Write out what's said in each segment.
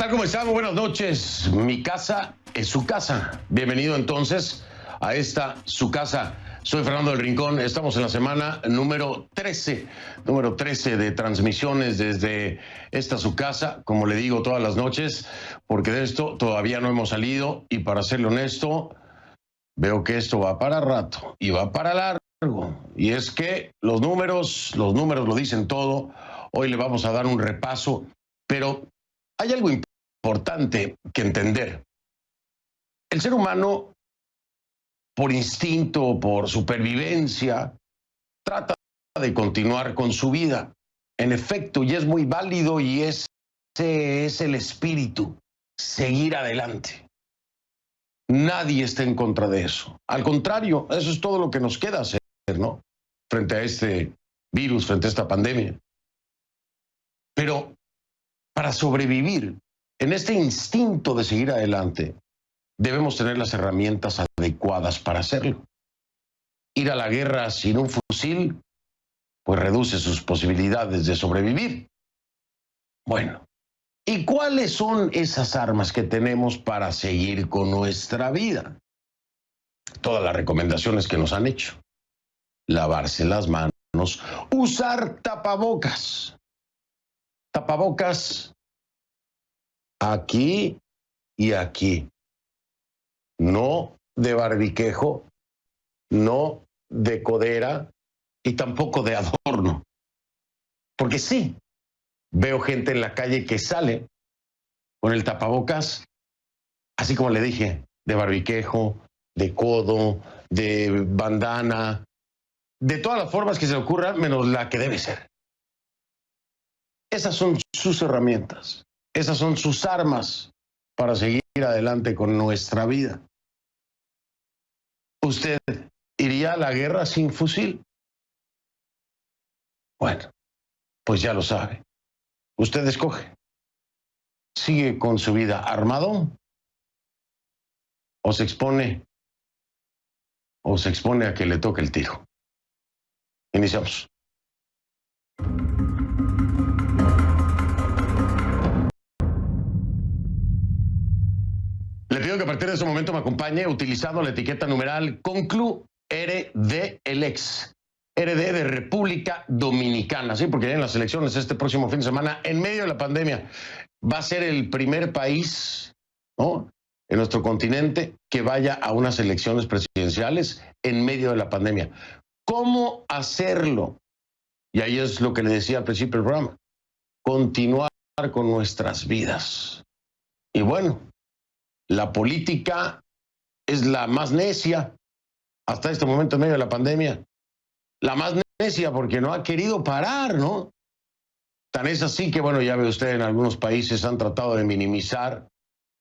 tal? ¿Cómo están? Buenas noches. Mi casa es su casa. Bienvenido entonces a esta su casa. Soy Fernando del Rincón. Estamos en la semana número 13 de transmisiones desde esta su casa, como le digo todas las noches, porque de esto todavía no hemos salido y para serle honesto, veo que esto va para rato y va para largo. Y es que los números lo dicen todo. Hoy le vamos a dar un repaso, pero hay algo importante que entender. El ser humano, por instinto, por supervivencia, trata de continuar con su vida. En efecto, y es muy válido, y ese es el espíritu, seguir adelante. Nadie está en contra de eso. Al contrario, eso es todo lo que nos queda hacer, ¿no? Frente a este virus, frente a esta pandemia. Pero para sobrevivir en este instinto de seguir adelante, debemos tener las herramientas adecuadas para hacerlo. Ir a la guerra sin un fusil, pues reduce sus posibilidades de sobrevivir. Bueno, ¿y cuáles son esas armas que tenemos para seguir con nuestra vida? Todas las recomendaciones que nos han hecho. Lavarse las manos, usar tapabocas. Tapabocas aquí y aquí. No de barbiquejo, no de codera y tampoco de adorno. Porque sí, veo gente en la calle que sale con el tapabocas, así como le dije, de barbiquejo, de codo, de bandana, de todas las formas que se le ocurran, menos la que debe ser. Esas son sus herramientas, esas son sus armas para seguir adelante con nuestra vida. ¿Usted iría a la guerra sin fusil? Bueno, pues ya lo sabe. Usted escoge. ¿Sigue con su vida armado? ¿O se expone a que le toque el tiro? Iniciamos. Le pido que a partir de ese momento me acompañe utilizando la etiqueta numeral Conclu RDLX. RD de República Dominicana, ¿sí? Porque en las elecciones este próximo fin de semana, en medio de la pandemia, va a ser el primer país, ¿no?, en nuestro continente que vaya a unas elecciones presidenciales en medio de la pandemia. ¿Cómo hacerlo? Y ahí es lo que le decía al principio del programa. Continuar con nuestras vidas. Y bueno, la política es la más necia hasta este momento en medio de la pandemia. La más necia porque no ha querido parar, ¿no? Tan es así que, bueno, ya ve usted, en algunos países han tratado de minimizar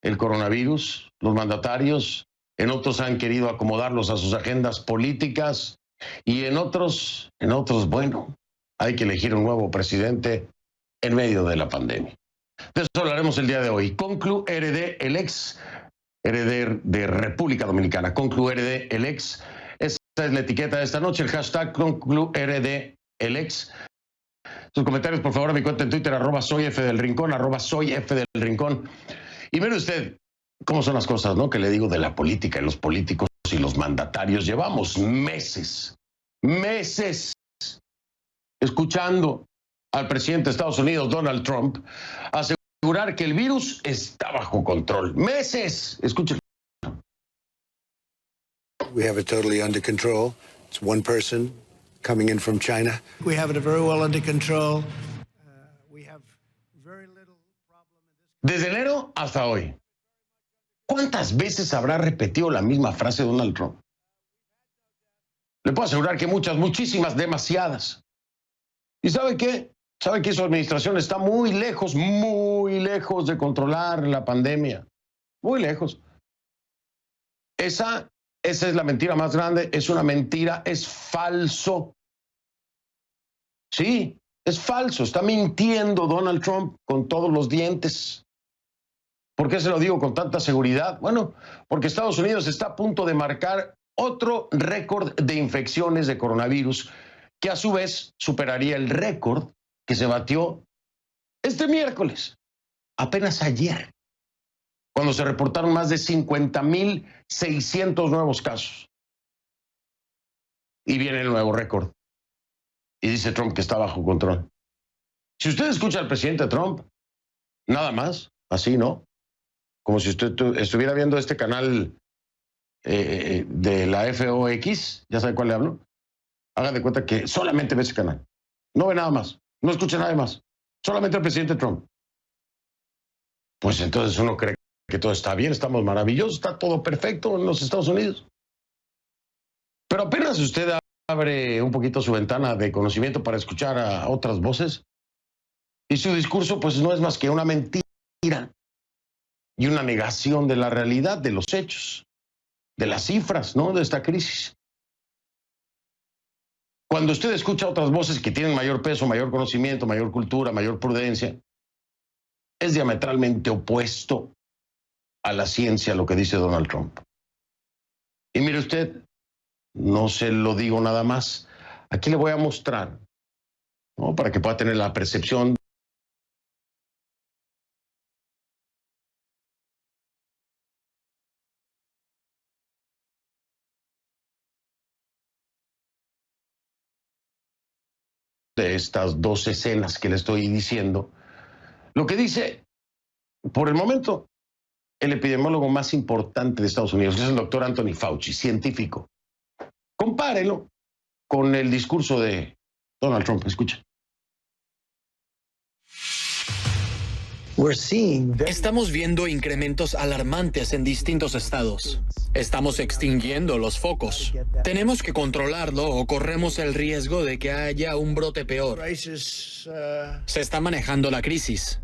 el coronavirus, los mandatarios, en otros han querido acomodarlos a sus agendas políticas y en otros, bueno, hay que elegir un nuevo presidente en medio de la pandemia. De eso hablaremos el día de hoy. Conclu RDLX, RD de República Dominicana. Conclu RDLX. Esa es la etiqueta de esta noche, el hashtag ConcluRDLX. Sus comentarios, por favor, a mi cuenta en Twitter, @soyfdelrincón, @soyfdelrincón. Y mire usted cómo son las cosas, ¿no?, que le digo de la política y los políticos y los mandatarios. Llevamos meses escuchando al presidente de Estados Unidos, Donald Trump, asegurar que el virus está bajo control. Meses. Escuchen. We have it totally under control. It's one person coming in from China. We have it very well under control. We have very little problem in this. Desde enero hasta hoy, ¿cuántas veces habrá repetido la misma frase Donald Trump? Le puedo asegurar que muchas, muchísimas, demasiadas. ¿Y sabe qué? Sabe que su administración está muy lejos de controlar la pandemia. Muy lejos. Esa es la mentira más grande. Es una mentira, es falso. Sí, es falso. Está mintiendo Donald Trump con todos los dientes. ¿Por qué se lo digo con tanta seguridad? Bueno, porque Estados Unidos está a punto de marcar otro récord de infecciones de coronavirus, que a su vez superaría el récord que se batió este miércoles, apenas ayer, cuando se reportaron más de 50,600 nuevos casos. Y viene el nuevo récord. Y dice Trump que está bajo control. Si usted escucha al presidente Trump, nada más, así, ¿no? Como si usted estuviera viendo este canal de la FOX, ya sabe cuál le hablo. Haga de cuenta que solamente ve ese canal. No ve nada más, no escucha nada más. Solamente al presidente Trump. Pues entonces uno cree que todo está bien, estamos maravillosos, está todo perfecto en los Estados Unidos. Pero apenas usted abre un poquito su ventana de conocimiento para escuchar a otras voces, y su discurso pues no es más que una mentira y una negación de la realidad, de los hechos, de las cifras, ¿no? De esta crisis. Cuando usted escucha otras voces que tienen mayor peso, mayor conocimiento, mayor cultura, mayor prudencia, es diametralmente opuesto a la ciencia lo que dice Donald Trump. Y mire usted, no se lo digo nada más. Aquí le voy a mostrar, ¿no? Para que pueda tener la percepción de estas dos escenas que le estoy diciendo. Lo que dice, por el momento, el epidemiólogo más importante de Estados Unidos, que es el doctor Anthony Fauci, científico. Compárelo con el discurso de Donald Trump. Escucha. Estamos viendo incrementos alarmantes en distintos estados. Estamos extinguiendo los focos. Tenemos que controlarlo o corremos el riesgo de que haya un brote peor. Se está manejando la crisis.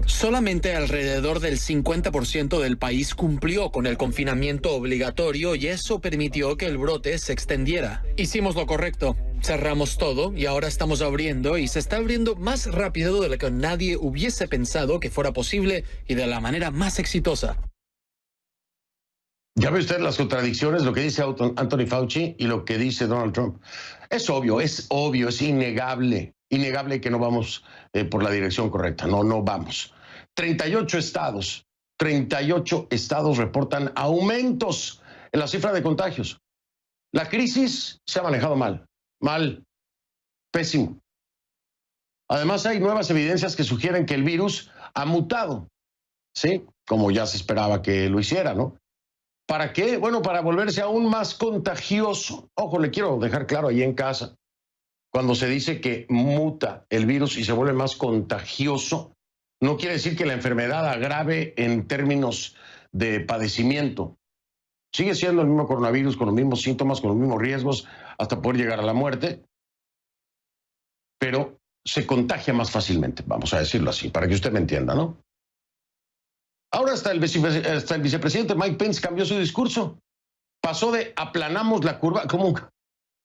Solamente alrededor del 50% del país cumplió con el confinamiento obligatorio y eso permitió que el brote se extendiera. Hicimos lo correcto. Cerramos todo y ahora estamos abriendo y se está abriendo más rápido de lo que nadie hubiese pensado que fuera posible y de la manera más exitosa. Ya ve usted las contradicciones, lo que dice Anthony Fauci y lo que dice Donald Trump. Es obvio, es innegable. Innegable que no vamos por la dirección correcta. No vamos. 38 estados reportan aumentos en la cifra de contagios. La crisis se ha manejado mal, pésimo. Además, hay nuevas evidencias que sugieren que el virus ha mutado, ¿sí? Como ya se esperaba que lo hiciera, ¿no? ¿Para qué? Bueno, para volverse aún más contagioso. Ojo, le quiero dejar claro ahí en casa. Cuando se dice que muta el virus y se vuelve más contagioso, no quiere decir que la enfermedad agrave en términos de padecimiento. Sigue siendo el mismo coronavirus, con los mismos síntomas, con los mismos riesgos, hasta poder llegar a la muerte, pero se contagia más fácilmente, vamos a decirlo así, para que usted me entienda, ¿no? Ahora hasta el vicepresidente Mike Pence cambió su discurso. Pasó de aplanamos la curva,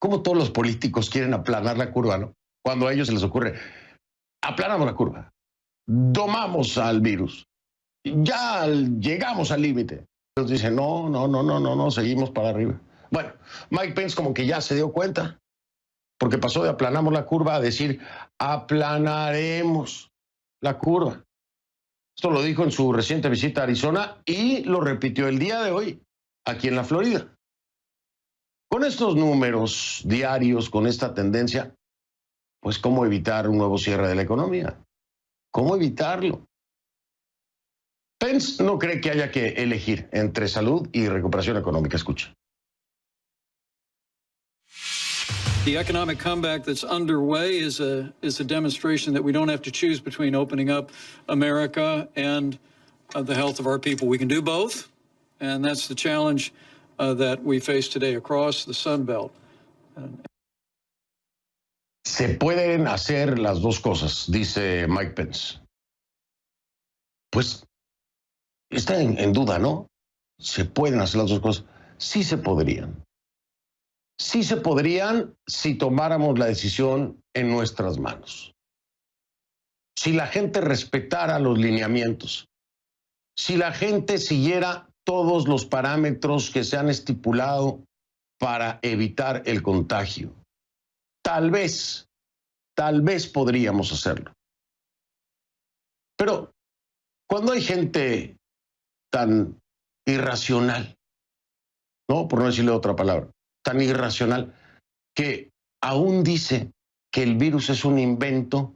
como todos los políticos quieren aplanar la curva, ¿no? Cuando a ellos se les ocurre, aplanamos la curva, domamos al virus, ya llegamos al límite. Entonces dicen, no, seguimos para arriba. Bueno, Mike Pence como que ya se dio cuenta, porque pasó de aplanamos la curva a decir, aplanaremos la curva. Esto lo dijo en su reciente visita a Arizona y lo repitió el día de hoy, aquí en la Florida. Con estos números diarios, con esta tendencia, pues ¿cómo evitar un nuevo cierre de la economía? ¿Cómo evitarlo? Pence no cree que haya que elegir entre salud y recuperación económica. Escucha. The economic comeback that's underway is a demonstration that we don't have to choose between opening up America and the health of our people. We can do both, and that's the challenge that we face today across the Sun Belt. Se pueden hacer las dos cosas, dice Mike Pence. Pues está en duda, ¿no? ¿Se pueden hacer las dos cosas? Sí se podrían. Sí se podrían si tomáramos la decisión en nuestras manos. Si la gente respetara los lineamientos. Si la gente siguiera todos los parámetros que se han estipulado para evitar el contagio. Tal vez podríamos hacerlo. Pero cuando hay gente tan irracional, ¿no? Por no decirle otra palabra, tan irracional, que aún dice que el virus es un invento.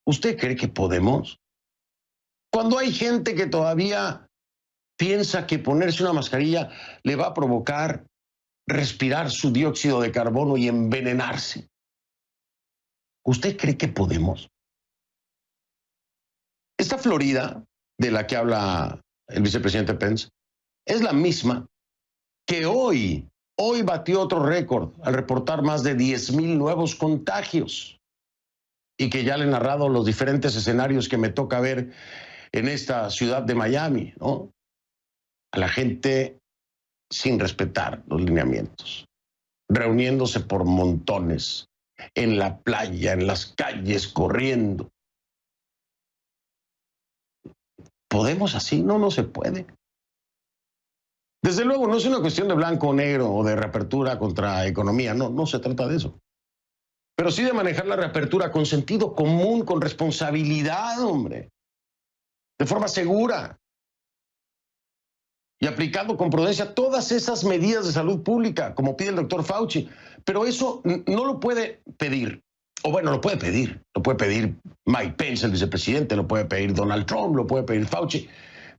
¿Usted cree que podemos? Cuando hay gente que todavía piensa que ponerse una mascarilla le va a provocar respirar su dióxido de carbono y envenenarse. ¿Usted cree que podemos? Esta Florida, de la que habla el vicepresidente Pence, es la misma que hoy batió otro récord al reportar más de 10,000 nuevos contagios y que ya le he narrado los diferentes escenarios que me toca ver en esta ciudad de Miami, ¿no? A la gente sin respetar los lineamientos, reuniéndose por montones, en la playa, en las calles, corriendo. ¿Podemos así? No, no se puede. Desde luego, no es una cuestión de blanco o negro o de reapertura contra economía, no se trata de eso. Pero sí de manejar la reapertura con sentido común, con responsabilidad, hombre, de forma segura y aplicando con prudencia todas esas medidas de salud pública, como pide el doctor Fauci. Pero eso no lo puede pedir, o bueno, lo puede pedir Mike Pence, el vicepresidente, lo puede pedir Donald Trump, lo puede pedir Fauci,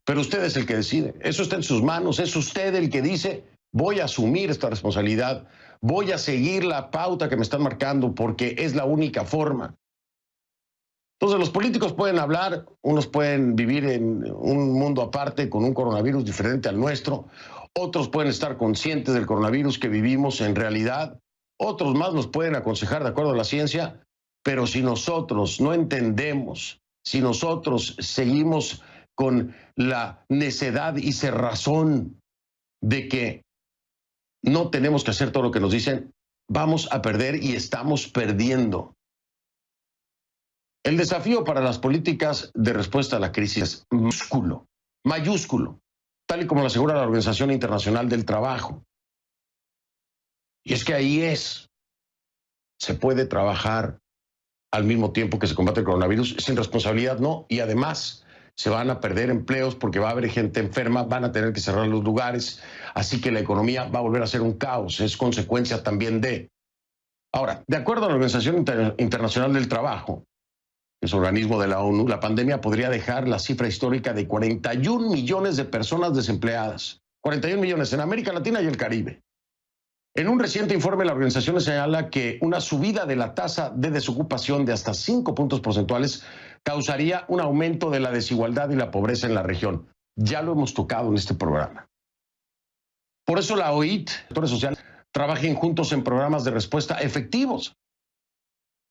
pero usted es el que decide. Eso está en sus manos, es usted el que dice, voy a asumir esta responsabilidad, voy a seguir la pauta que me están marcando porque es la única forma. Entonces los políticos pueden hablar, unos pueden vivir en un mundo aparte con un coronavirus diferente al nuestro, otros pueden estar conscientes del coronavirus que vivimos en realidad, otros más nos pueden aconsejar de acuerdo a la ciencia, pero si nosotros no entendemos, si nosotros seguimos con la necedad y cerrazón de que no tenemos que hacer todo lo que nos dicen, vamos a perder y estamos perdiendo. El desafío para las políticas de respuesta a la crisis es mayúsculo, tal y como lo asegura la Organización Internacional del Trabajo. Y es que ahí se puede trabajar al mismo tiempo que se combate el coronavirus, sin responsabilidad no, y además se van a perder empleos porque va a haber gente enferma, van a tener que cerrar los lugares, así que la economía va a volver a ser un caos, es consecuencia también de. Ahora, de acuerdo a la Organización Internacional del Trabajo, ese organismo de la ONU, la pandemia podría dejar la cifra histórica de 41 millones de personas desempleadas. 41 millones en América Latina y el Caribe. En un reciente informe, la organización señala que una subida de la tasa de desocupación de hasta 5 puntos porcentuales causaría un aumento de la desigualdad y la pobreza en la región. Ya lo hemos tocado en este programa. Por eso la OIT, actores sociales, trabajen juntos en programas de respuesta efectivos.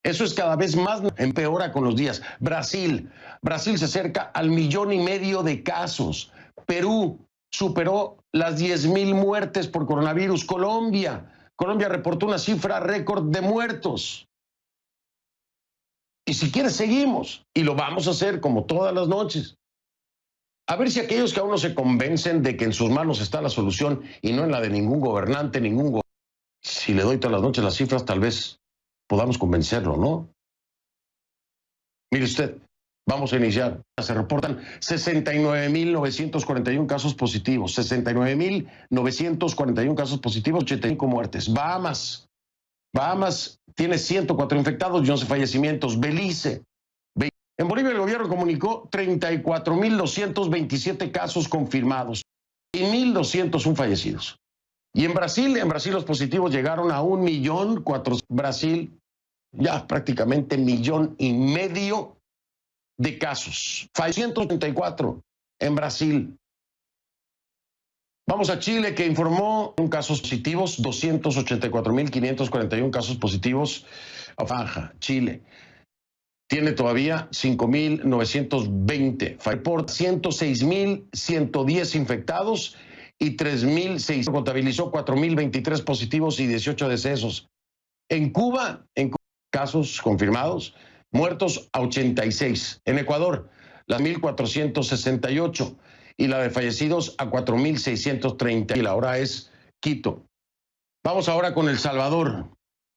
Eso es cada vez más, empeora con los días. Brasil se acerca al 1,5 millones de casos. Perú superó las 10,000 muertes por coronavirus. Colombia reportó una cifra récord de muertos. Y si quiere seguimos, y lo vamos a hacer como todas las noches. A ver si aquellos que aún no se convencen de que en sus manos está la solución y no en la de ningún gobernante, si le doy todas las noches las cifras, tal vez podamos convencerlo, ¿no? Mire usted, vamos a iniciar. Se reportan 69,941 casos positivos, 69,941 casos positivos, 85 muertes. Bahamas tiene 104 infectados y 11 fallecimientos. Belice. En Bolivia el gobierno comunicó 34,227 casos confirmados y 1,201 fallecidos. Y en Brasil los positivos llegaron a 1,400,000. Brasil, ya prácticamente 1,5 millones de casos. 184 en Brasil. Vamos a Chile, que informó casos positivos, 284,541 casos positivos. Baja, Chile. Tiene todavía 5,920. Reporta 106,110 infectados y 3,600. Contabilizó 4,023 positivos y 18 decesos. En Cuba, casos confirmados, muertos a 86. En Ecuador, las 1,468 y la de fallecidos a 4,630. Y la hora es Quito. Vamos ahora con El Salvador.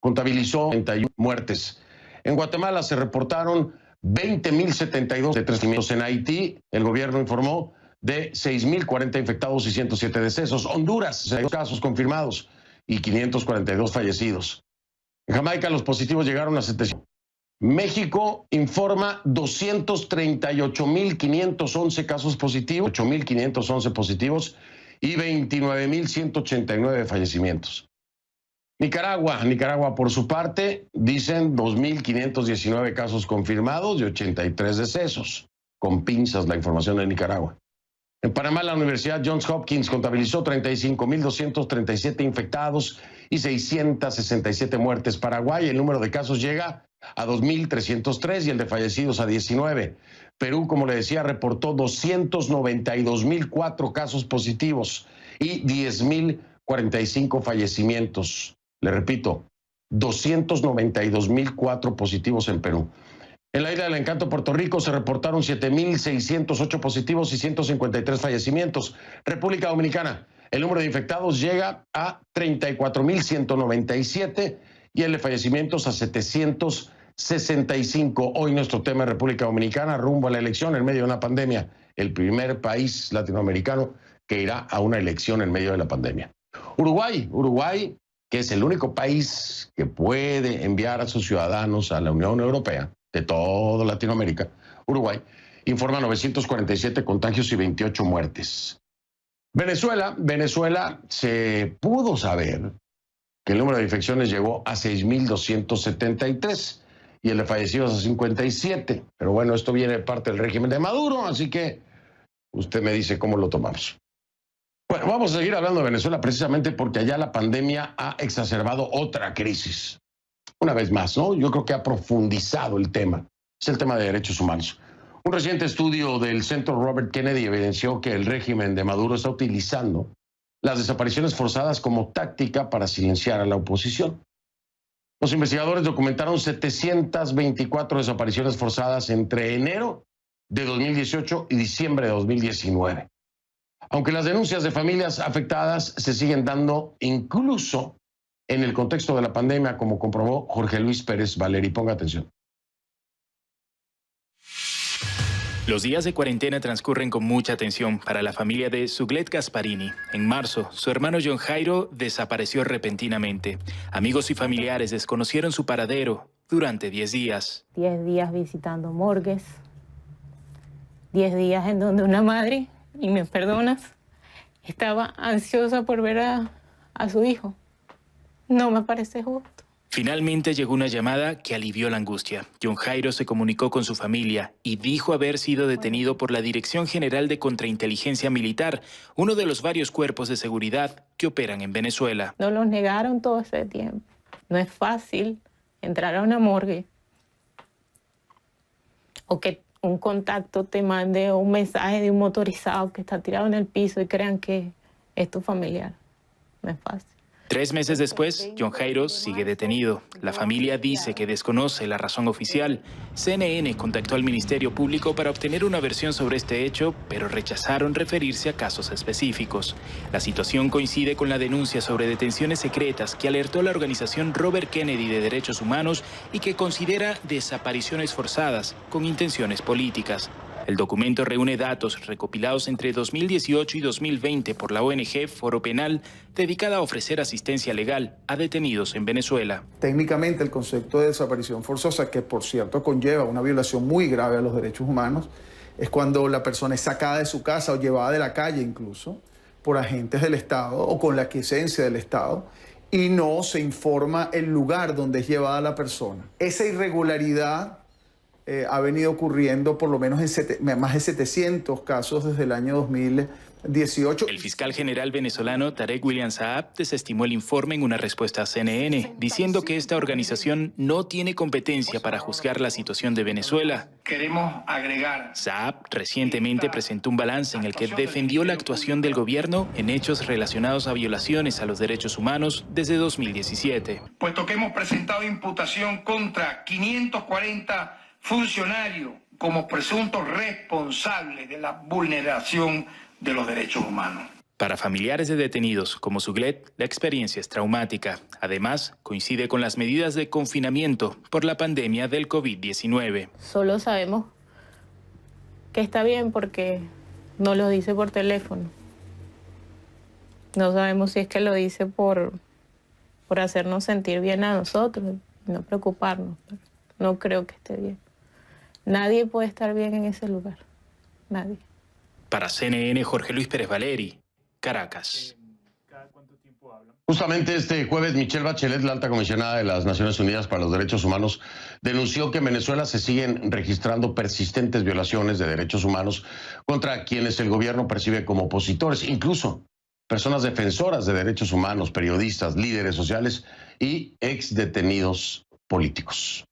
Contabilizó 31 muertes. En Guatemala se reportaron 20,072 de 3,000. En Haití, el gobierno informó de 6.040 infectados y 107 decesos. Honduras, 6 casos confirmados y 542 fallecidos. En Jamaica los positivos llegaron a 700. México informa 238.511 casos positivos, 8.511 positivos y 29.189 fallecimientos. Nicaragua por su parte, dicen 2.519 casos confirmados y 83 decesos. Con pinzas la información de Nicaragua. En Panamá, la Universidad Johns Hopkins contabilizó 35.237 infectados y 667 muertes. Paraguay, el número de casos llega a 2.303 y el de fallecidos a 19. Perú, como le decía, reportó 292.004 casos positivos y 10.045 fallecimientos. Le repito, 292.004 positivos en Perú. En la isla del Encanto, Puerto Rico, se reportaron 7.608 positivos y 153 fallecimientos. República Dominicana, el número de infectados llega a 34.197 y el de fallecimientos a 765. Hoy nuestro tema es República Dominicana, rumbo a la elección en medio de una pandemia. El primer país latinoamericano que irá a una elección en medio de la pandemia. Uruguay, que es el único país que puede enviar a sus ciudadanos a la Unión Europea, de toda Latinoamérica, Uruguay, informa 947 contagios y 28 muertes. Venezuela se pudo saber que el número de infecciones llegó a 6.273 y el de fallecidos a 57. Pero bueno, esto viene de parte del régimen de Maduro, así que usted me dice cómo lo tomamos. Bueno, vamos a seguir hablando de Venezuela precisamente porque allá la pandemia ha exacerbado otra crisis. Una vez más, ¿no? Yo creo que ha profundizado el tema. Es el tema de derechos humanos. Un reciente estudio del Centro Robert Kennedy evidenció que el régimen de Maduro está utilizando las desapariciones forzadas como táctica para silenciar a la oposición. Los investigadores documentaron 724 desapariciones forzadas entre enero de 2018 y diciembre de 2019. Aunque las denuncias de familias afectadas se siguen dando incluso en el contexto de la pandemia, como comprobó Jorge Luis Pérez Valeri. Ponga atención. Los días de cuarentena transcurren con mucha tensión para la familia de Suglet Gasparini. En marzo, su hermano John Jairo desapareció repentinamente. Amigos y familiares desconocieron su paradero durante 10 días. 10 días visitando morgues. 10 días en donde una madre, y me perdonas, estaba ansiosa por ver a su hijo. No me parece justo. Finalmente llegó una llamada que alivió la angustia. John Jairo se comunicó con su familia y dijo haber sido detenido por la Dirección General de Contrainteligencia Militar, uno de los varios cuerpos de seguridad que operan en Venezuela. No los negaron todo ese tiempo. No es fácil entrar a una morgue o que un contacto te mande un mensaje de un motorizado que está tirado en el piso y crean que es tu familiar. No es fácil. 3 meses después, John Jairo sigue detenido. La familia dice que desconoce la razón oficial. CNN contactó al Ministerio Público para obtener una versión sobre este hecho, pero rechazaron referirse a casos específicos. La situación coincide con la denuncia sobre detenciones secretas que alertó la organización Robert Kennedy de Derechos Humanos y que considera desapariciones forzadas con intenciones políticas. El documento reúne datos recopilados entre 2018 y 2020 por la ONG Foro Penal, dedicada a ofrecer asistencia legal a detenidos en Venezuela. Técnicamente, el concepto de desaparición forzosa, que por cierto conlleva una violación muy grave a los derechos humanos, es cuando la persona es sacada de su casa o llevada de la calle incluso por agentes del Estado o con la aquiescencia del Estado y no se informa el lugar donde es llevada la persona. Esa irregularidad ha venido ocurriendo por lo menos en más de 700 casos desde el año 2018. El fiscal general venezolano Tarek William Saab desestimó el informe en una respuesta a CNN, diciendo que esta organización no tiene competencia para juzgar la situación de Venezuela. Queremos agregar. Saab recientemente presentó un balance en el que defendió la actuación del gobierno en hechos relacionados a violaciones a los derechos humanos desde 2017. Puesto que hemos presentado imputación contra 540 funcionarios como presuntos responsables de la vulneración de los derechos humanos. Para familiares de detenidos como Suglet, la experiencia es traumática. Además, coincide con las medidas de confinamiento por la pandemia del COVID-19. Solo sabemos que está bien porque No lo dice por teléfono. No sabemos si es que lo dice por hacernos sentir bien a nosotros, no preocuparnos. No creo que esté bien. Nadie puede estar bien en ese lugar. Nadie. Para CNN, Jorge Luis Pérez Valeri, Caracas. Justamente este jueves, Michelle Bachelet, la alta comisionada de las Naciones Unidas para los Derechos Humanos, denunció que en Venezuela se siguen registrando persistentes violaciones de derechos humanos contra quienes el gobierno percibe como opositores, incluso personas defensoras de derechos humanos, periodistas, líderes sociales y exdetenidos políticos.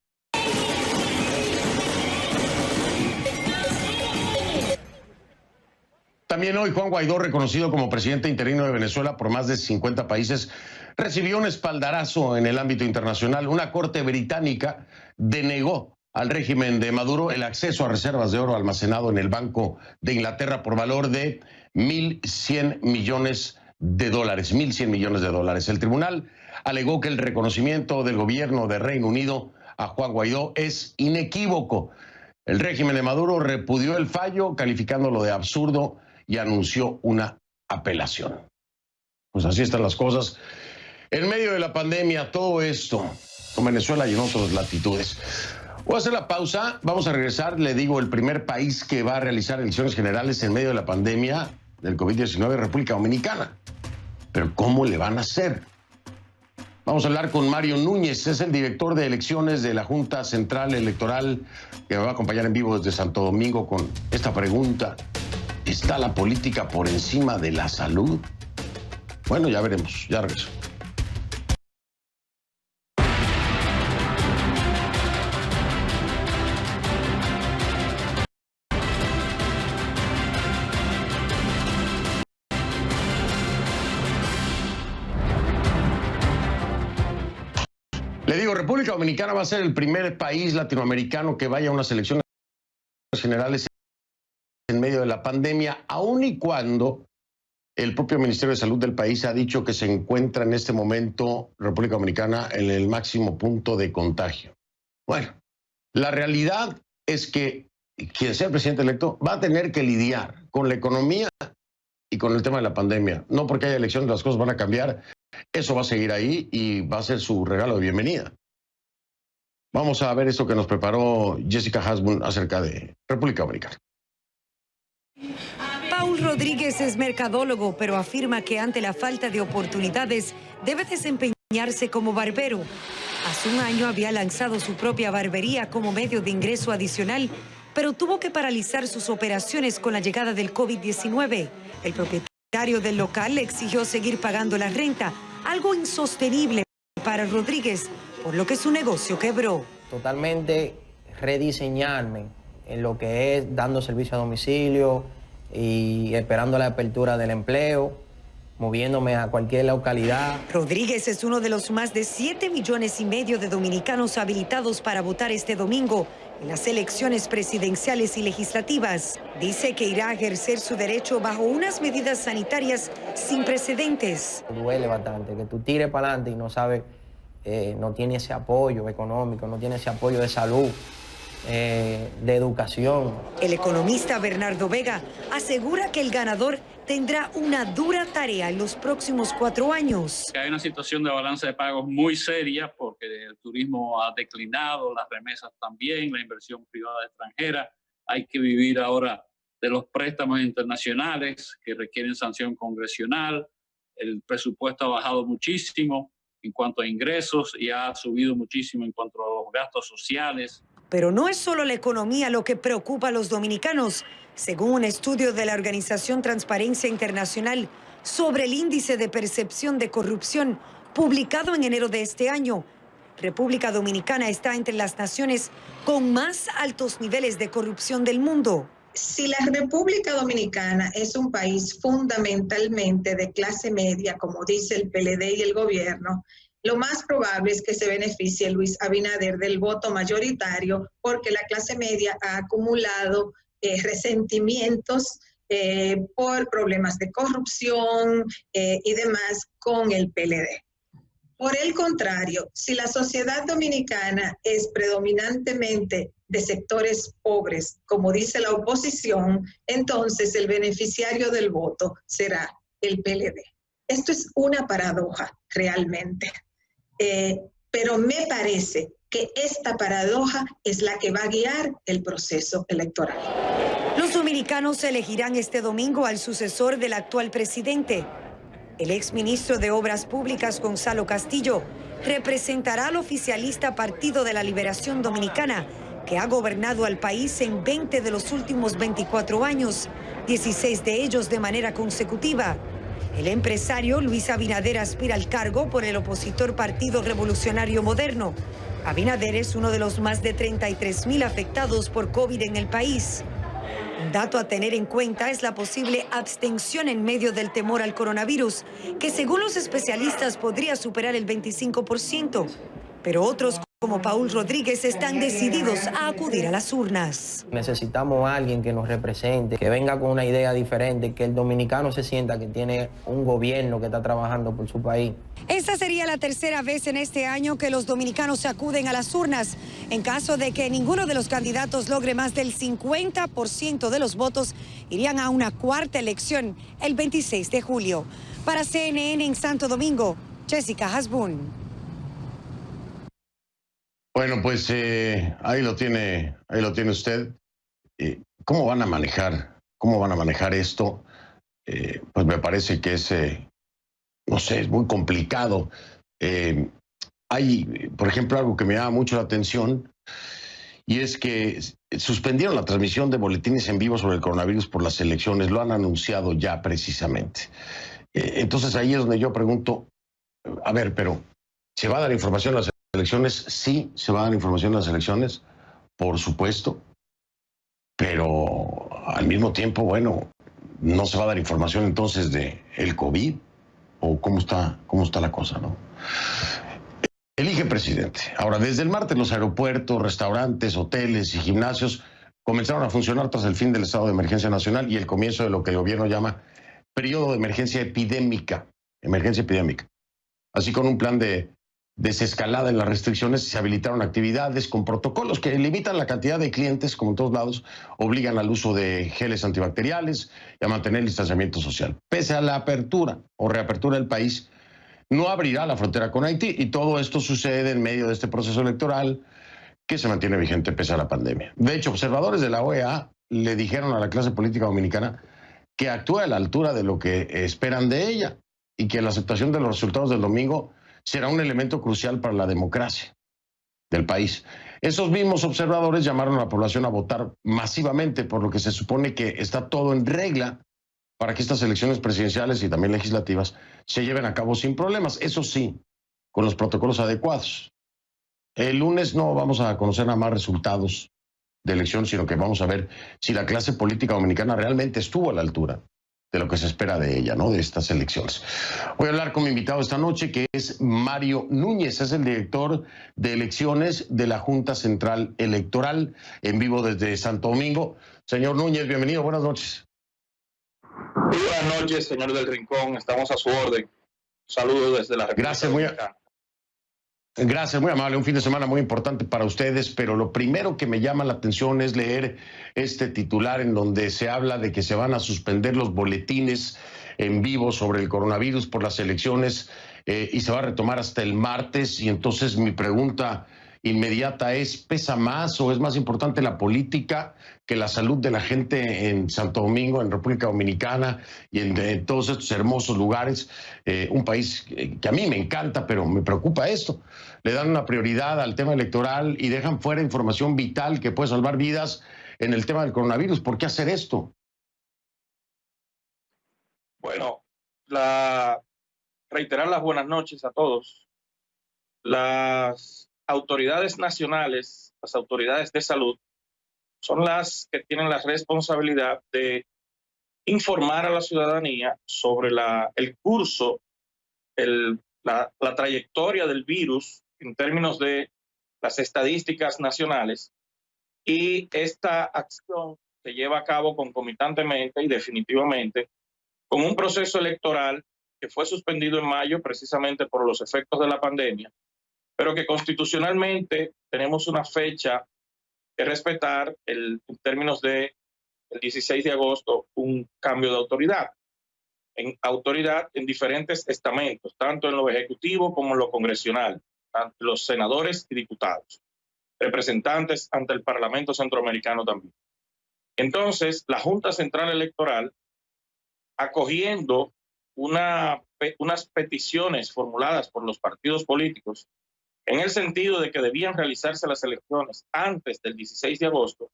También hoy Juan Guaidó, reconocido como presidente interino de Venezuela por más de 50 países, recibió un espaldarazo en el ámbito internacional. Una corte británica denegó al régimen de Maduro el acceso a reservas de oro almacenado en el Banco de Inglaterra por valor de 1.100 millones de dólares. 1.100 millones de dólares. El tribunal alegó que el reconocimiento del gobierno de Reino Unido a Juan Guaidó es inequívoco. El régimen de Maduro repudió el fallo, calificándolo de absurdo, y anunció una apelación. Pues así están las cosas. En medio de la pandemia, todo esto, con Venezuela y en otras latitudes. Voy a hacer la pausa, vamos a regresar. Le digo, el primer país que va a realizar elecciones generales en medio de la pandemia del COVID-19 es República Dominicana. Pero ¿cómo le van a hacer? Vamos a hablar con Mario Núñez, es el director de elecciones de la Junta Central Electoral, que me va a acompañar en vivo desde Santo Domingo con esta pregunta. ¿Está la política por encima de la salud? Bueno, ya veremos, ya regreso. Le digo, República Dominicana va a ser el primer país latinoamericano que vaya a unas elecciones generales en medio de la pandemia, aun y cuando el propio Ministerio de Salud del país ha dicho que se encuentra en este momento República Dominicana en el máximo punto de contagio. Bueno, la realidad es que quien sea el presidente electo va a tener que lidiar con la economía y con el tema de la pandemia. No porque haya elecciones las cosas van a cambiar, eso va a seguir ahí y va a ser su regalo de bienvenida. Vamos a ver esto que nos preparó Jessica Hasbun acerca de República Dominicana. Paul Rodríguez es mercadólogo, pero afirma que ante la falta de oportunidades debe desempeñarse como barbero. Hace un año había lanzado su propia barbería como medio de ingreso adicional, pero tuvo que paralizar sus operaciones con la llegada del COVID-19. El propietario del local le exigió seguir pagando la renta, algo insostenible para Rodríguez, por lo que su negocio quebró. Totalmente rediseñarme en lo que es dando servicio a domicilio y esperando la apertura del empleo, moviéndome a cualquier localidad. Rodríguez es uno de los más de 7,5 millones de dominicanos habilitados para votar este domingo en las elecciones presidenciales y legislativas. Dice que irá a ejercer su derecho bajo unas medidas sanitarias sin precedentes. Duele bastante que tú tires para adelante y no sabes, no tiene ese apoyo económico, no tiene ese apoyo de salud, de educación. El economista Bernardo Vega asegura que el ganador tendrá una dura tarea en los próximos 4 años. Hay una situación de balanza de pagos muy seria porque el turismo ha declinado, las remesas también, la inversión privada extranjera. Hay que vivir ahora de los préstamos internacionales que requieren sanción congresional. El presupuesto ha bajado muchísimo en cuanto a ingresos y ha subido muchísimo en cuanto a los gastos sociales. Pero no es solo la economía lo que preocupa a los dominicanos. Según un estudio de la organización Transparencia Internacional sobre el índice de percepción de corrupción publicado en enero de este año, República Dominicana está entre las naciones con más altos niveles de corrupción del mundo. Si la República Dominicana es un país fundamentalmente de clase media, como dice el PLD y el gobierno, lo más probable es que se beneficie Luis Abinader del voto mayoritario porque la clase media ha acumulado resentimientos por problemas de corrupción y demás con el PLD. Por el contrario, si la sociedad dominicana es predominantemente de sectores pobres, como dice la oposición, entonces el beneficiario del voto será el PLD. Esto es una paradoja realmente, pero me parece que esta paradoja es la que va a guiar el proceso electoral. Los dominicanos elegirán este domingo al sucesor del actual presidente. El exministro de Obras Públicas, Gonzalo Castillo, representará al oficialista Partido de la Liberación Dominicana, que ha gobernado al país en 20 de los últimos 24 años, 16 de ellos de manera consecutiva. El empresario Luis Abinader aspira al cargo por el opositor Partido Revolucionario Moderno. Abinader es uno de los más de 33,000 afectados por COVID en el país. Un dato a tener en cuenta es la posible abstención en medio del temor al coronavirus, que según los especialistas podría superar el 25%, pero otros como Paul Rodríguez están decididos a acudir a las urnas. Necesitamos a alguien que nos represente, que venga con una idea diferente, que el dominicano se sienta que tiene un gobierno que está trabajando por su país. Esta sería la tercera vez en este año que los dominicanos acuden a las urnas. En caso de que ninguno de los candidatos logre más del 50% de los votos, irían a una cuarta elección el 26 de julio. Para CNN en Santo Domingo, Jessica Hasbun. Bueno, pues ahí lo tiene usted. ¿Cómo van a manejar esto? Pues me parece que es, no sé, es muy complicado. Hay, por ejemplo, algo que me llama mucho la atención, y es que suspendieron la transmisión de boletines en vivo sobre el coronavirus por las elecciones. Lo han anunciado ya precisamente. Entonces ahí es donde yo pregunto, a ver, pero ¿se va a dar información a las elecciones? Sí, se va a dar información en las elecciones, por supuesto, pero al mismo tiempo, bueno, no se va a dar información entonces de el COVID, o cómo está la cosa, ¿no? Elige presidente. Ahora, desde el martes los aeropuertos, restaurantes, hoteles y gimnasios comenzaron a funcionar tras el fin del estado de emergencia nacional y el comienzo de lo que el gobierno llama periodo de emergencia epidémica. Así, con un plan de desescalada en las restricciones, se habilitaron actividades con protocolos que limitan la cantidad de clientes, como en todos lados, obligan al uso de geles antibacteriales y a mantener el distanciamiento social. Pese a la apertura o reapertura del país, no abrirá la frontera con Haití, y todo esto sucede en medio de este proceso electoral que se mantiene vigente pese a la pandemia. De hecho, observadores de la OEA le dijeron a la clase política dominicana que actúe a la altura de lo que esperan de ella y que la aceptación de los resultados del domingo será un elemento crucial para la democracia del país. Esos mismos observadores llamaron a la población a votar masivamente, por lo que se supone que está todo en regla para que estas elecciones presidenciales y también legislativas se lleven a cabo sin problemas. Eso sí, con los protocolos adecuados. El lunes no vamos a conocer nada más resultados de elección, sino que vamos a ver si la clase política dominicana realmente estuvo a la altura de lo que se espera de ella, ¿no? De estas elecciones. Voy a hablar con mi invitado esta noche, que es Mario Núñez, es el director de elecciones de la Junta Central Electoral, en vivo desde Santo Domingo. Señor Núñez, bienvenido, buenas noches. Buenas noches, señor del Rincón, estamos a su orden. Saludos desde la República Dominicana. Gracias, muy amable. Un fin de semana muy importante para ustedes, pero lo primero que me llama la atención es leer este titular en donde se habla de que se van a suspender los boletines en vivo sobre el coronavirus por las elecciones y se va a retomar hasta el martes. Y entonces mi pregunta inmediata es, ¿pesa más o es más importante la política que la salud de la gente en Santo Domingo, en República Dominicana y en todos estos hermosos lugares? Un país que a mí me encanta, pero me preocupa esto. Le dan una prioridad al tema electoral y dejan fuera información vital que puede salvar vidas en el tema del coronavirus. ¿Por qué hacer esto? Bueno, reiterar las buenas noches a todos. Las autoridades nacionales, las autoridades de salud, son las que tienen la responsabilidad de informar a la ciudadanía sobre el curso, la trayectoria del virus en términos de las estadísticas nacionales, y esta acción se lleva a cabo concomitantemente y definitivamente con un proceso electoral que fue suspendido en mayo precisamente por los efectos de la pandemia, pero que constitucionalmente tenemos una fecha que respetar en términos de el 16 de agosto un cambio de autoridad. En autoridad en diferentes estamentos, tanto en lo ejecutivo como en lo congresional, ante los senadores y diputados, representantes ante el Parlamento Centroamericano también. Entonces, la Junta Central Electoral, acogiendo unas peticiones formuladas por los partidos políticos en el sentido de que debían realizarse las elecciones antes del 16 de agosto,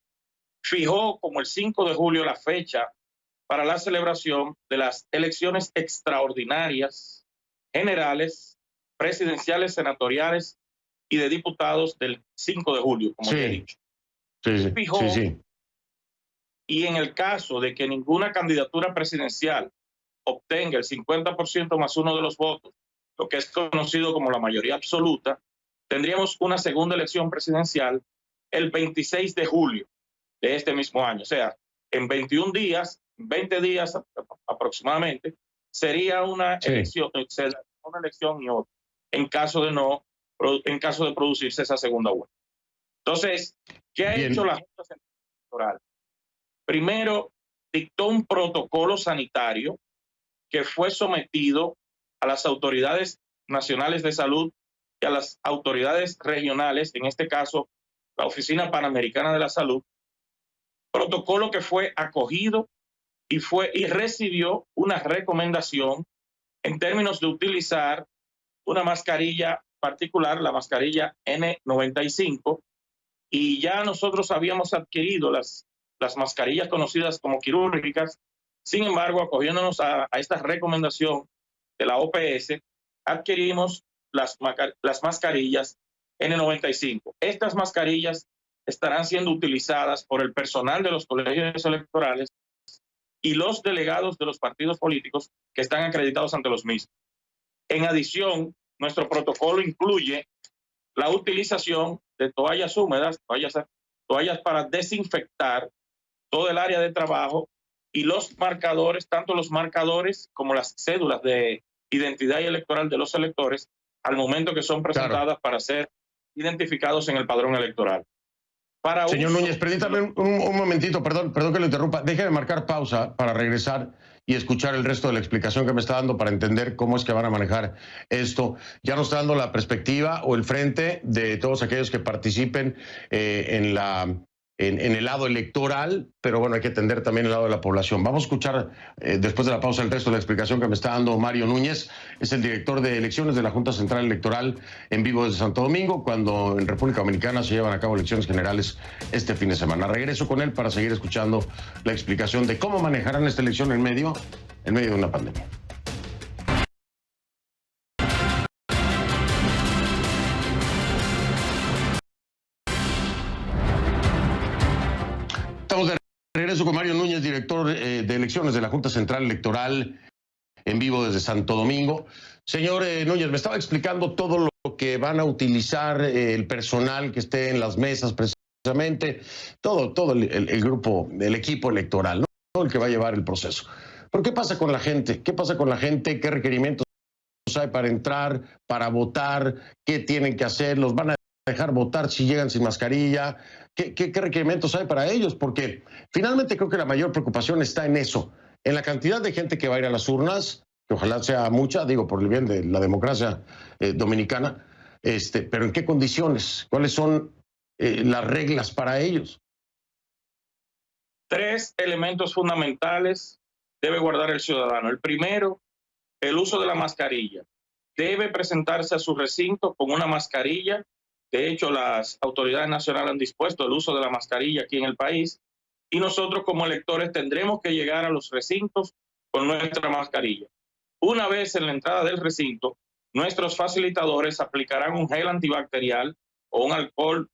fijó como el 5 de julio la fecha para la celebración de las elecciones extraordinarias, generales, presidenciales, senatoriales y de diputados del 5 de julio, como ya he dicho. Fijó, y en el caso de que ninguna candidatura presidencial obtenga el 50% más uno de los votos, lo que es conocido como la mayoría absoluta, tendríamos una segunda elección presidencial el 26 de julio de este mismo año. O sea, en 21 días, 20 días aproximadamente, sería una elección y otra, en caso de producirse esa segunda vuelta. Entonces, ¿qué ha hecho la Junta Central Electoral? Primero, dictó un protocolo sanitario que fue sometido a las autoridades nacionales de salud y a las autoridades regionales, en este caso, la Oficina Panamericana de la Salud, protocolo que fue acogido y recibió una recomendación en términos de utilizar una mascarilla particular, la mascarilla N95, y ya nosotros habíamos adquirido las mascarillas conocidas como quirúrgicas. Sin embargo, acogiéndonos a esta recomendación de la OPS, adquirimos las mascarillas N95. Estas mascarillas estarán siendo utilizadas por el personal de los colegios electorales y los delegados de los partidos políticos que están acreditados ante los mismos. En adición, nuestro protocolo incluye la utilización de toallas húmedas, toallas para desinfectar todo el área de trabajo, y los marcadores, tanto los marcadores como las cédulas de identidad y electoral de los electores, al momento que son presentadas para ser identificados en el padrón electoral. Señor Núñez, permítame un momentito, perdón que lo interrumpa. Déjeme marcar pausa para regresar y escuchar el resto de la explicación que me está dando para entender cómo es que van a manejar esto. Ya nos está dando la perspectiva o el frente de todos aquellos que participen en el lado electoral, pero bueno, hay que atender también el lado de la población. Vamos a escuchar después de la pausa el resto de la explicación que me está dando Mario Núñez, es el director de elecciones de la Junta Central Electoral, en vivo desde Santo Domingo, cuando en República Dominicana se llevan a cabo elecciones generales este fin de semana. Regreso con él para seguir escuchando la explicación de cómo manejarán esta elección en medio de una pandemia. Estamos de regreso con Mario Núñez, director de elecciones de la Junta Central Electoral, en vivo desde Santo Domingo. Señor Núñez, me estaba explicando todo lo que van a utilizar el personal que esté en las mesas precisamente, todo el grupo, el equipo electoral, ¿no? El que va a llevar el proceso. Pero ¿qué pasa con la gente? ¿Qué pasa con la gente? ¿Qué requerimientos hay para entrar, para votar? ¿Qué tienen que hacer? ¿Los van a dejar votar si llegan sin mascarilla? ¿Qué requerimientos hay para ellos? Porque finalmente creo que la mayor preocupación está en eso, en la cantidad de gente que va a ir a las urnas, que ojalá sea mucha, digo, por el bien de la democracia dominicana, pero en qué condiciones, cuáles son las reglas para ellos. 3 elementos fundamentales debe guardar el ciudadano. El primero, el uso de la mascarilla. Debe presentarse a su recinto con una mascarilla. De hecho, las autoridades nacionales han dispuesto el uso de la mascarilla aquí en el país, y nosotros como electores tendremos que llegar a los recintos con nuestra mascarilla. Una vez en la entrada del recinto, nuestros facilitadores aplicarán un gel antibacterial o un alcohol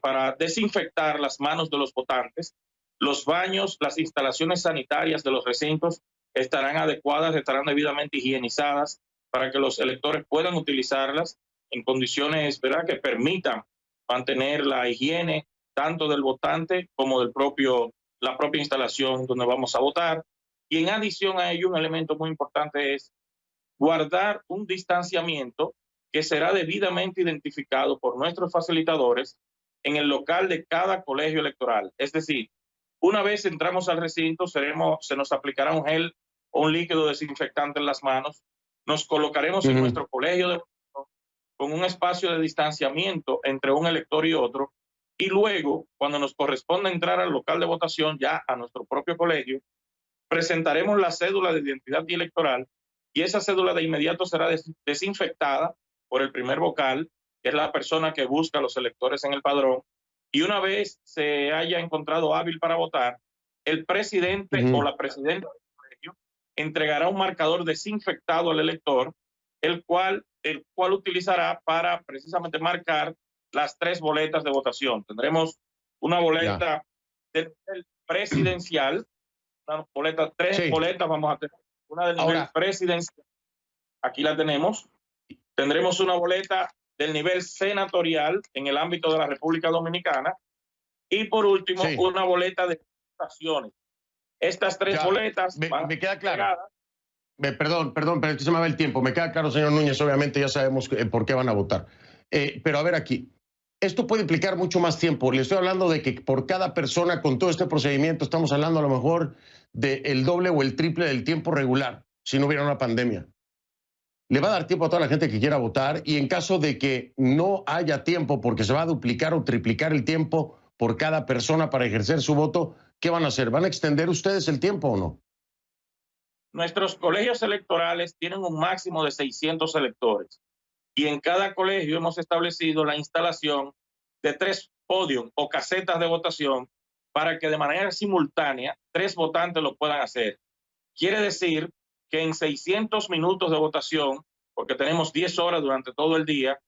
para desinfectar las manos de los votantes. Los baños, las instalaciones sanitarias de los recintos estarán adecuadas, estarán debidamente higienizadas para que los electores puedan utilizarlas en condiciones, ¿verdad?, que permitan mantener la higiene tanto del votante como la propia instalación donde vamos a votar. Y en adición a ello, un elemento muy importante es guardar un distanciamiento que será debidamente identificado por nuestros facilitadores en el local de cada colegio electoral. Es decir, una vez entramos al recinto, se nos aplicará un gel o un líquido desinfectante en las manos. Nos colocaremos en nuestro colegio de votación con un espacio de distanciamiento entre un elector y otro. Y luego, cuando nos corresponda entrar al local de votación, ya a nuestro propio colegio, presentaremos la cédula de identidad electoral y esa cédula de inmediato será desinfectada por el primer vocal, que es la persona que busca a los electores en el padrón. Y una vez se haya encontrado hábil para votar, el presidente o la presidenta del colegio entregará un marcador desinfectado al elector, el cual utilizará para precisamente marcar las 3 boletas de votación. Tendremos una boleta del presidencial, una boleta, 3 boletas vamos a tener. Una del nivel presidencial, aquí la tenemos. Tendremos una boleta del nivel senatorial en el ámbito de la República Dominicana. Y por último, una boleta de votaciones. Estas 3 boletas me queda claro. Perdón, pero es que se me va el tiempo. Me queda claro, señor Núñez, obviamente ya sabemos por qué van a votar. Pero a ver aquí, esto puede implicar mucho más tiempo. Le estoy hablando de que por cada persona con todo este procedimiento estamos hablando a lo mejor del doble o el triple del tiempo regular, si no hubiera una pandemia. Le va a dar tiempo a toda la gente que quiera votar y en caso de que no haya tiempo porque se va a duplicar o triplicar el tiempo por cada persona para ejercer su voto, ¿qué van a hacer? ¿Van a extender ustedes el tiempo o no? Nuestros colegios electorales tienen un máximo de 600 electores y en cada colegio hemos establecido la instalación de 3 podios o casetas de votación para que de manera simultánea 3 votantes lo puedan hacer. Quiere decir que en 600 minutos de votación, porque tenemos 10 horas durante todo el día,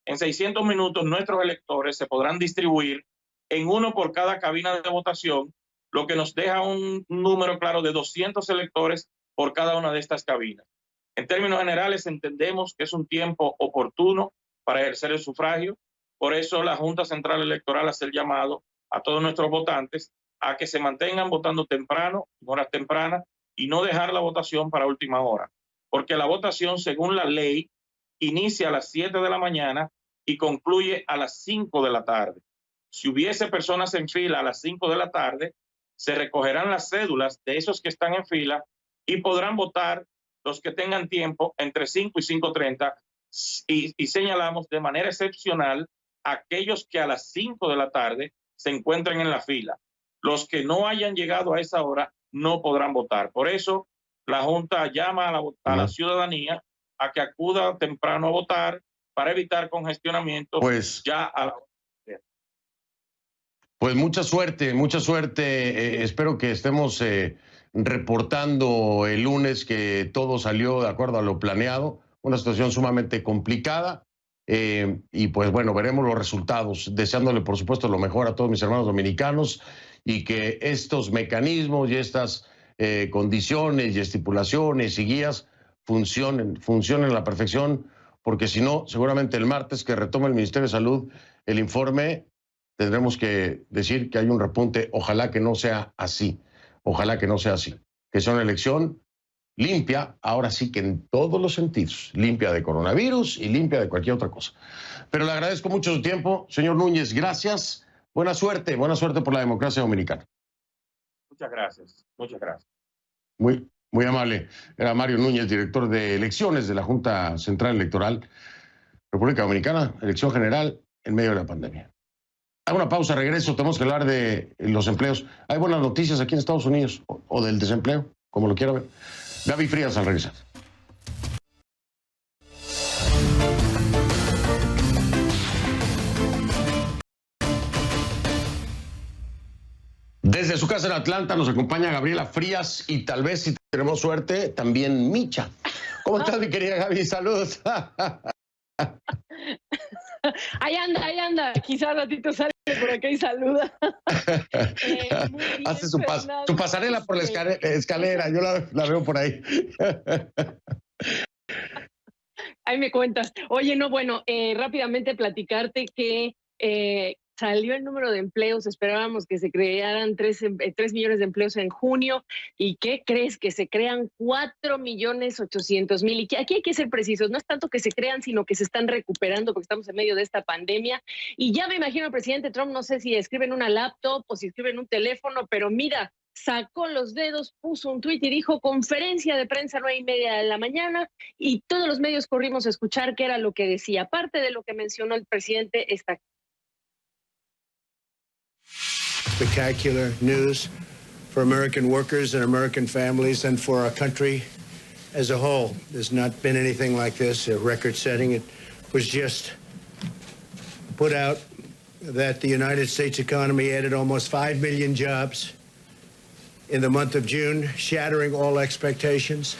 en 600 minutos nuestros electores se podrán distribuir en uno por cada cabina de votación, lo que nos deja un número claro de 200 electores por cada una de estas cabinas. En términos generales, entendemos que es un tiempo oportuno para ejercer el sufragio. Por eso la Junta Central Electoral hace el llamado a todos nuestros votantes a que se mantengan votando temprano, en horas tempranas, y no dejar la votación para última hora. Porque la votación, según la ley, inicia a las 7 de la mañana y concluye a las 5 de la tarde. Si hubiese personas en fila a las 5 de la tarde, se recogerán las cédulas de esos que están en fila y podrán votar los que tengan tiempo entre 5 y 5:30 y señalamos de manera excepcional aquellos que a las 5 de la tarde se encuentren en la fila. Los que no hayan llegado a esa hora no podrán votar. Por eso la Junta llama a la ciudadanía a que acuda temprano a votar para evitar congestionamientos ya a la hora. Pues mucha suerte, mucha suerte. Espero que estemos reportando el lunes que todo salió de acuerdo a lo planeado. Una situación sumamente complicada. Y pues bueno, veremos los resultados. Deseándole, por supuesto, lo mejor a todos mis hermanos dominicanos y que estos mecanismos y estas condiciones y estipulaciones y guías funcionen a la perfección, porque si no, seguramente el martes que retome el Ministerio de Salud el informe, tendremos que decir que hay un repunte. Ojalá que no sea así. Ojalá que no sea así. Que sea una elección limpia, ahora sí que en todos los sentidos. Limpia de coronavirus y limpia de cualquier otra cosa. Pero le agradezco mucho su tiempo. Señor Núñez, gracias. Buena suerte por la democracia dominicana. Muchas gracias. Muchas gracias. Muy amable. Era Mario Núñez, director de elecciones de la Junta Central Electoral República Dominicana, elección general en medio de la pandemia. Hago una pausa, regreso, tenemos que hablar de los empleos. Hay buenas noticias aquí en Estados Unidos, o del desempleo, como lo quiera ver. Gaby Frías al regresar. Desde su casa en Atlanta nos acompaña Gabriela Frías y tal vez, si tenemos suerte, también Micha. ¿Cómo estás, mi querida Gaby? Saludos. Ahí anda. Quizás ratito sale por acá y saluda. Hace su pasarela por la escalera. Yo la veo por ahí. Ahí me cuentas. Oye, no, bueno, rápidamente platicarte que salió el número de empleos, esperábamos que se crearan 3 millones de empleos en junio, ¿y qué crees? Que se crean 4.800.000. Y que aquí hay que ser precisos, no es tanto que se crean, sino que se están recuperando porque estamos en medio de esta pandemia. Y ya me imagino al presidente Trump, no sé si escribe en una laptop o si escribe en un teléfono, pero mira, sacó los dedos, puso un tuit y dijo conferencia de prensa 9:30 de la mañana, y todos los medios corrimos a escuchar qué era lo que decía. Aparte de lo que mencionó el presidente, está Spectacular news for American workers and American families and for our country as a whole. There's not been anything like this, record-setting. It was just put out that the United States economy added almost 5 million jobs in the month of June, shattering all expectations.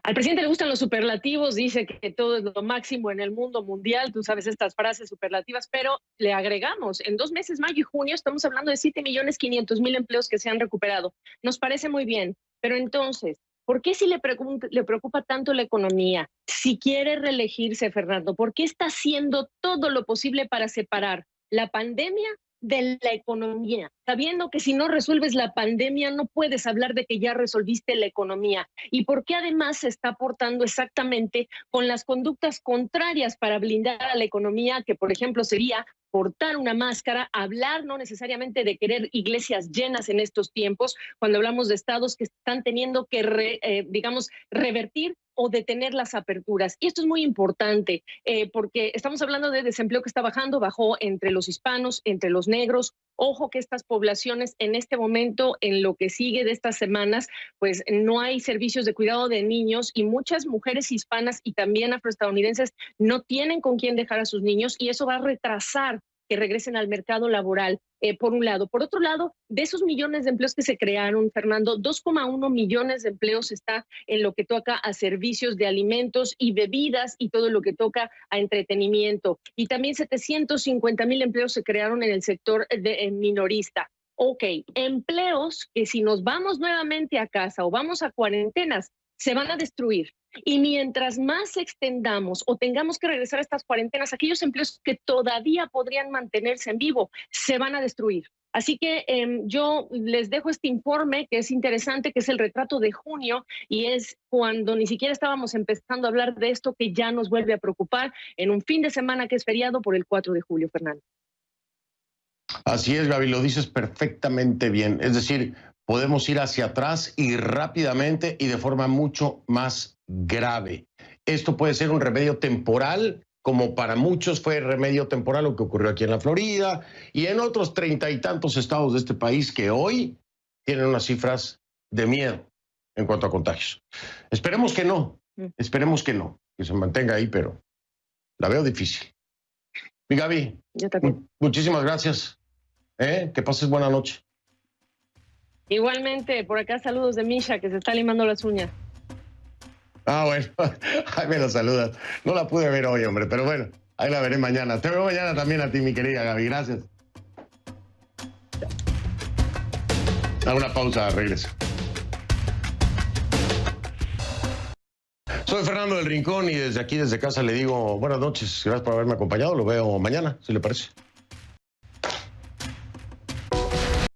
Al presidente le gustan los superlativos, dice que todo es lo máximo en el mundo mundial, tú sabes estas frases superlativas, pero le agregamos, en 2 meses, mayo y junio, estamos hablando de 7.500.000 empleos que se han recuperado. Nos parece muy bien, pero entonces, ¿por qué si le preocupa tanto la economía? Si quiere reelegirse, Fernando, ¿por qué está haciendo todo lo posible para separar la pandemia de la economía, sabiendo que si no resuelves la pandemia no puedes hablar de que ya resolviste la economía? ¿Y por qué además se está portando exactamente con las conductas contrarias para blindar a la economía, que por ejemplo sería portar una máscara, hablar no necesariamente de querer iglesias llenas en estos tiempos, cuando hablamos de estados que están teniendo que, revertir o detener las aperturas? Y esto es muy importante porque estamos hablando de desempleo que está bajando, bajó entre los hispanos, entre los negros. Ojo que estas poblaciones en este momento, en lo que sigue de estas semanas, pues no hay servicios de cuidado de niños y muchas mujeres hispanas y también afroestadounidenses no tienen con quién dejar a sus niños, y eso va a retrasar que regresen al mercado laboral, por un lado. Por otro lado, de esos millones de empleos que se crearon, Fernando, 2,1 millones de empleos está en lo que toca a servicios de alimentos y bebidas y todo lo que toca a entretenimiento. Y también 750,000 empleos se crearon en el sector minorista. Ok, empleos que si nos vamos nuevamente a casa o vamos a cuarentenas, se van a destruir. Y mientras más extendamos o tengamos que regresar a estas cuarentenas, aquellos empleos que todavía podrían mantenerse en vivo se van a destruir. Así que yo les dejo este informe que es interesante, que es el retrato de junio, y es cuando ni siquiera estábamos empezando a hablar de esto, que ya nos vuelve a preocupar en un fin de semana que es feriado por el 4 de julio, Fernando. Así es, Gaby, lo dices perfectamente bien. Es decir, podemos ir hacia atrás y rápidamente y de forma mucho más grave. Esto puede ser un remedio temporal, como para muchos fue remedio temporal lo que ocurrió aquí en la Florida y en otros 30 y tantos estados de este país que hoy tienen unas cifras de miedo en cuanto a contagios. Esperemos que no, que se mantenga ahí, pero la veo difícil. Mi Gaby, yo también. Muchísimas gracias. Que pases buena noche. Igualmente, por acá saludos de Misha, que se está limando las uñas. Ah, bueno, ahí me lo saludas. No la pude ver hoy, hombre, pero bueno, ahí la veré mañana. Te veo mañana también a ti, mi querida Gaby. Gracias. A una pausa, regreso. Soy Fernando del Rincón y desde aquí, desde casa, le digo buenas noches. Gracias por haberme acompañado. Lo veo mañana, si le parece.